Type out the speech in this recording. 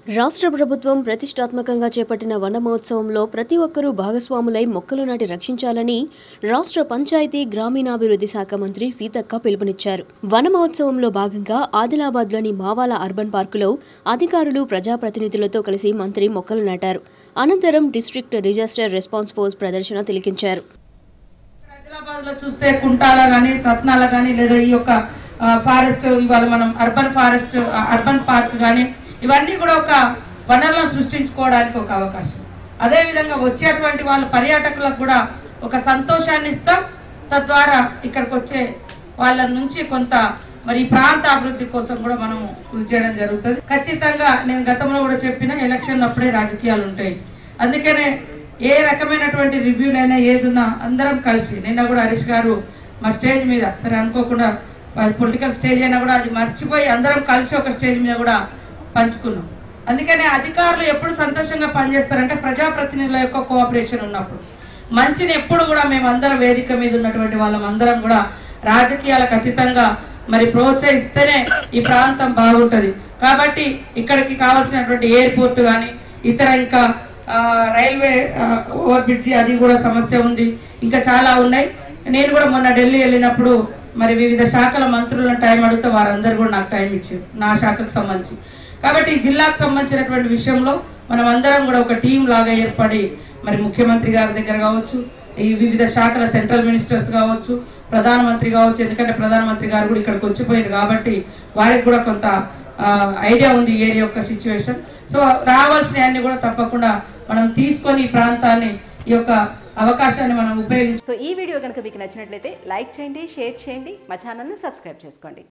రాష్ట్ర ప్రభుత్వం ప్రతిష్టాత్మకంగా చేపట్టిన వన మహోత్సవంలో ప్రతి ఒక్కరూ భాగస్వాములై మొక్కలు నాటి రక్షించాలని రాష్ట్ర పంచాయతీ గ్రామీణాభివృద్ధి శాఖ మంత్రి సీతక్క పిలుపునిచ్చారు. వన మహోత్సవంలో భాగంగా ఆదిలాబాద్లోని మావాల అర్బన్ పార్కులో అధికారులు ప్రజాప్రతినిధులతో కలిసి మంత్రి మొక్కలు నాటారు. అనంతరం డిస్ట్రిక్ట్ డిజాస్టర్ రెస్పాన్స్ ఫోర్స్ ప్రదర్శన తిలకించారు. ఆదిలాబాద్లో చూస్తే కుంటాల గాని సత్నాల గాని లేదా ఈ యొక్క ఫారెస్ట్ ఇవాళ మనం అర్బన్ పార్క్ గాని ఇవన్నీ కూడా ఒక వనరులను సృష్టించుకోవడానికి ఒక అవకాశం. అదేవిధంగా వచ్చేటువంటి వాళ్ళు పర్యాటకులకు కూడా ఒక సంతోషాన్ని ఇస్తాం. తద్వారా ఇక్కడికి వచ్చే వాళ్ళ నుంచి కొంత మరి ప్రాంత అభివృద్ధి కోసం కూడా మనం కృషి చేయడం జరుగుతుంది. ఖచ్చితంగా నేను గతంలో కూడా చెప్పిన ఎలక్షన్లు అప్పుడే రాజకీయాలు ఉంటాయి. అందుకనే ఏ రకమైనటువంటి రివ్యూలైనా ఏదున్నా అందరం కలిసి నిన్న కూడా హరీష్ గారు మా స్టేజ్ మీద సరే అనుకోకుండా పొలిటికల్ స్టేజ్ అయినా కూడా అది మర్చిపోయి అందరం కలిసి ఒక స్టేజ్ మీద కూడా పంచుకున్నాం. అందుకనే అధికారులు ఎప్పుడు సంతోషంగా పనిచేస్తారంటే ప్రజాప్రతినిధుల యొక్క కోఆపరేషన్ ఉన్నప్పుడు. మంచిని ఎప్పుడు కూడా మేమందరం వేదిక మీద ఉన్నటువంటి వాళ్ళందరం కూడా రాజకీయాలకు అతీతంగా మరి ప్రోత్సహిస్తేనే ఈ ప్రాంతం బాగుంటుంది. కాబట్టి ఇక్కడికి కావాల్సినటువంటి ఎయిర్పోర్ట్ కానీ ఇతర ఇంకా రైల్వే ఓవర్ బ్రిడ్జి అది కూడా సమస్య ఉంది. ఇంకా చాలా ఉన్నాయి. నేను కూడా మొన్న ఢిల్లీ వెళ్ళినప్పుడు మరి వివిధ శాఖల మంత్రులను టైం అడిగితే వారందరూ కూడా నాకు టైం ఇచ్చారు నా శాఖకు సంబంధించి. కాబట్టి జిల్లాకు సంబంధించినటువంటి విషయంలో మనం అందరం కూడా ఒక టీం లాగా ఏర్పడి మరి ముఖ్యమంత్రి గారి దగ్గర కావచ్చు, ఈ వివిధ శాఖల సెంట్రల్ మినిస్టర్స్ కావచ్చు, ప్రధానమంత్రి కావచ్చు, ఎందుకంటే ప్రధానమంత్రి గారు కూడా ఇక్కడికి వచ్చిపోయారు కాబట్టి వారికి కూడా కొంత ఐడియా ఉంది ఏరియా యొక్క సిచ్యువేషన్. సో రావాల్సినవన్నీ కూడా తప్పకుండా మనం తీసుకొని ఈ ప్రాంతాన్ని ఈ యొక్క అవకాశాన్ని మనం ఉపయోగించాలి. సో ఈ వీడియో కనుక మీకు నచ్చినట్లయితే లైక్ చేయండి, షేర్ చేయండి, మా ఛానల్ని సబ్స్క్రైబ్ చేసుకోండి.